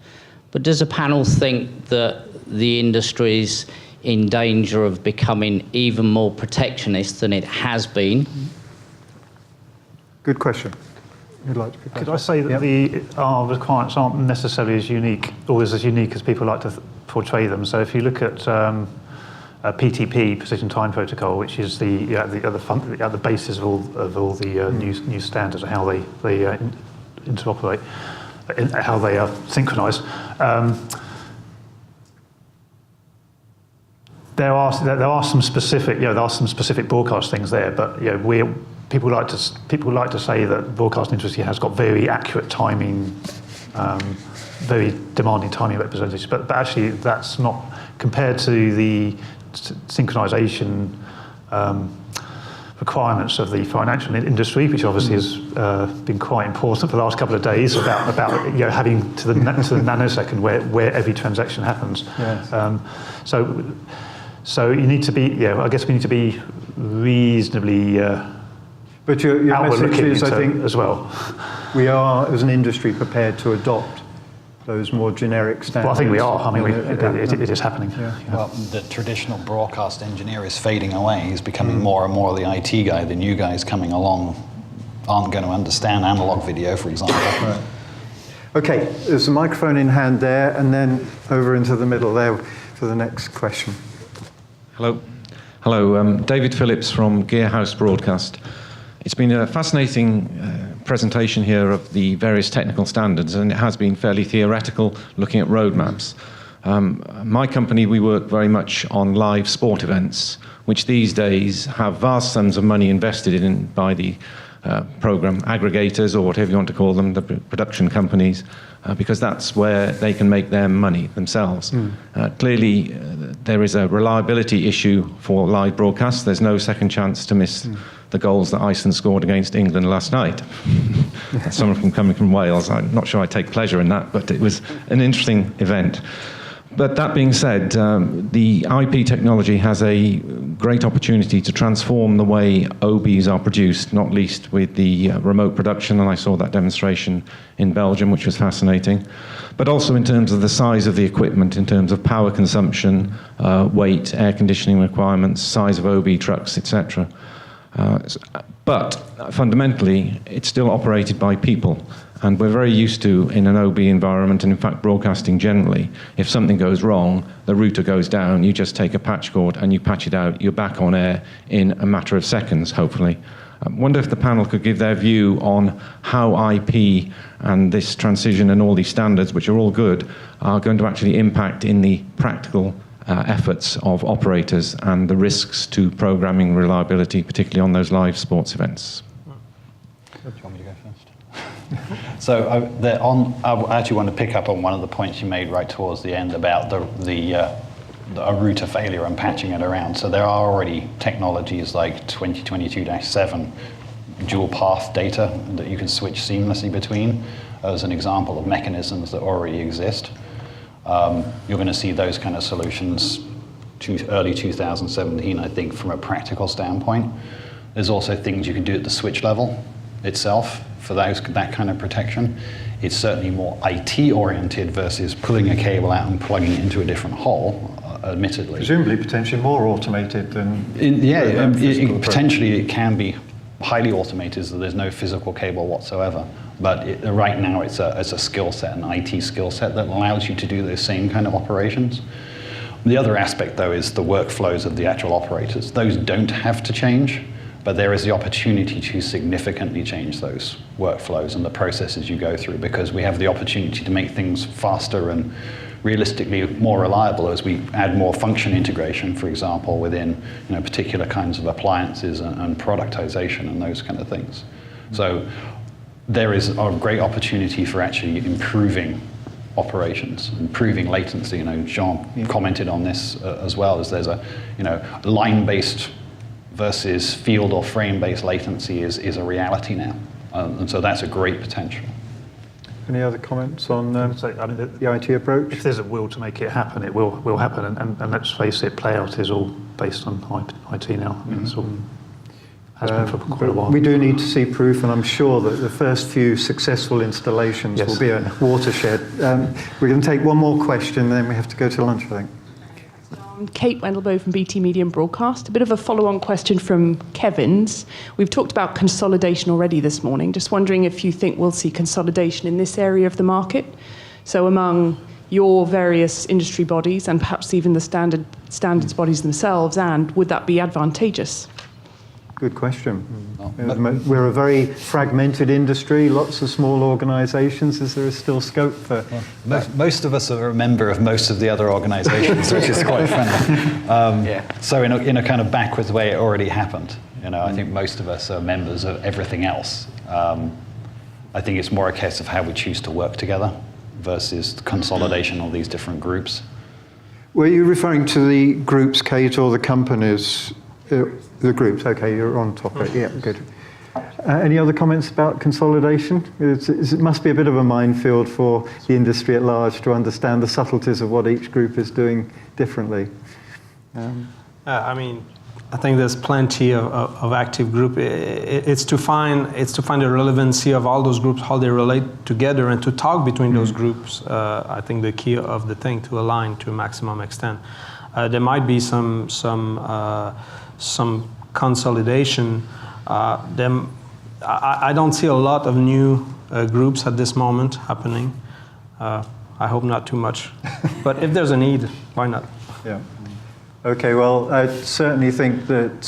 but does a panel think that the industry's in danger of becoming even more protectionist than it has been? Good question. You'd like to be Could I say that our requirements aren't necessarily as unique, or as unique as people like to portray them? So if you look at PTP, Precision Time Protocol, which is at the basis of all the new standards and how they interoperate, how they are synchronized. There are some specific broadcast things there, but people like to say that broadcast industry has got very accurate timing, very demanding timing representations, but actually that's not compared to the synchronization requirements of the financial industry, which obviously has been quite important for the last couple of days about having to the nanosecond where every transaction happens. Yes. So you need to be, I guess we need to be reasonably but your message is, I think, as well. We are, as an industry, prepared to adopt those more generic standards. Well, I think we are. I mean, it is happening. Yeah. Well, the traditional broadcast engineer is fading away. He's becoming more and more the IT guy. The new guys coming along aren't going to understand analog video, for example. Right. Okay, there's a microphone in hand there, and then over into the middle there for the next question. Hello, David Phillips from Gearhouse Broadcast. It's been a fascinating presentation here of the various technical standards, and it has been fairly theoretical, looking at roadmaps. My company, we work very much on live sport events, which these days have vast sums of money invested in by the program aggregators, or whatever you want to call them, the production companies, because that's where they can make their money themselves. Clearly, there is a reliability issue for live broadcasts. There's no second chance to miss the goals that Iceland scored against England last night. Someone coming from Wales, I'm not sure I take pleasure in that, but it was an interesting event. But that being said, the IP technology has a great opportunity to transform the way OBs are produced, not least with the remote production, and I saw that demonstration in Belgium, which was fascinating, but also in terms of the size of the equipment, in terms of power consumption, weight, air conditioning requirements, size of OB trucks, etc. But fundamentally, it's still operated by people. And we're very used to, in an OB environment, and in fact broadcasting generally, if something goes wrong, the router goes down, you just take a patch cord and you patch it out, you're back on air in a matter of seconds, hopefully. I wonder if the panel could give their view on how IP and this transition and all these standards, which are all good, are going to actually impact in the practical efforts of operators and the risks to programming reliability, particularly on those live sports events. Do you want me to go first? So I actually want to pick up on one of the points you made right towards the end about a router failure and patching it around. So there are already technologies like 2022-7 dual path data that you can switch seamlessly between as an example of mechanisms that already exist. You're going to see those kind of solutions early 2017, I think, from a practical standpoint. There's also things you can do at the switch level itself for that kind of protection. It's certainly more IT-oriented versus pulling a cable out and plugging it into a different hole, admittedly. Presumably potentially more automated than... Potentially it can be highly automated, so there's no physical cable whatsoever. But right now it's a skill set, an IT skill set that allows you to do those same kind of operations. The other aspect, though, is the workflows of the actual operators. Those don't have to change, but there is the opportunity to significantly change those workflows and the processes you go through, because we have the opportunity to make things faster and realistically more reliable as we add more function integration, for example, within particular kinds of appliances and productization and those kind of things. So there is a great opportunity for actually improving operations, improving latency. Jean commented on this as well, as there's a line-based versus field or frame-based latency is a reality now. And so that's a great potential. Any other comments on the IT approach? If there's a will to make it happen, it will happen. And let's face it, playout is all based on IT now. It's all has been for quite a while. We do need to see proof, and I'm sure that the first few successful installations will be a watershed. We're going to take one more question, then we have to go to lunch, I think. Kate Wendelboe from BT Media and Broadcast. A bit of a follow-on question from Kevin's. We've talked about consolidation already this morning. Just wondering if you think we'll see consolidation in this area of the market. So among your various industry bodies and perhaps even the standards bodies themselves, and would that be advantageous? Good question. We're a very fragmented industry, lots of small organisations. Is there still scope for... Most of us are a member of most of the other organisations, which is quite funny. So in a kind of backwards way, it already happened. I think most of us are members of everything else. I think it's more a case of how we choose to work together versus consolidation of these different groups. Were you referring to the groups, Kate, or the companies? The groups, okay, you're on topic. Yeah, good. Any other comments about consolidation? It must be a bit of a minefield for the industry at large to understand the subtleties of what each group is doing differently. I think there's plenty of active group. It's to find the relevancy of all those groups, how they relate together, and to talk between those groups. I think the key of the thing to align to a maximum extent. There might be some consolidation. I don't see a lot of new groups at this moment happening. I hope not too much. But if there's a need, why not? Yeah. Okay, well, I certainly think that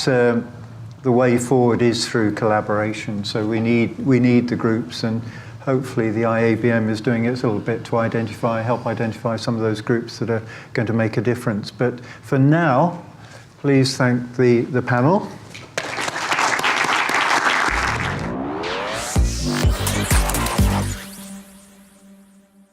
the way forward is through collaboration. So we need the groups, and hopefully the IABM is doing its little bit to help identify some of those groups that are going to make a difference. But for now, please thank the panel.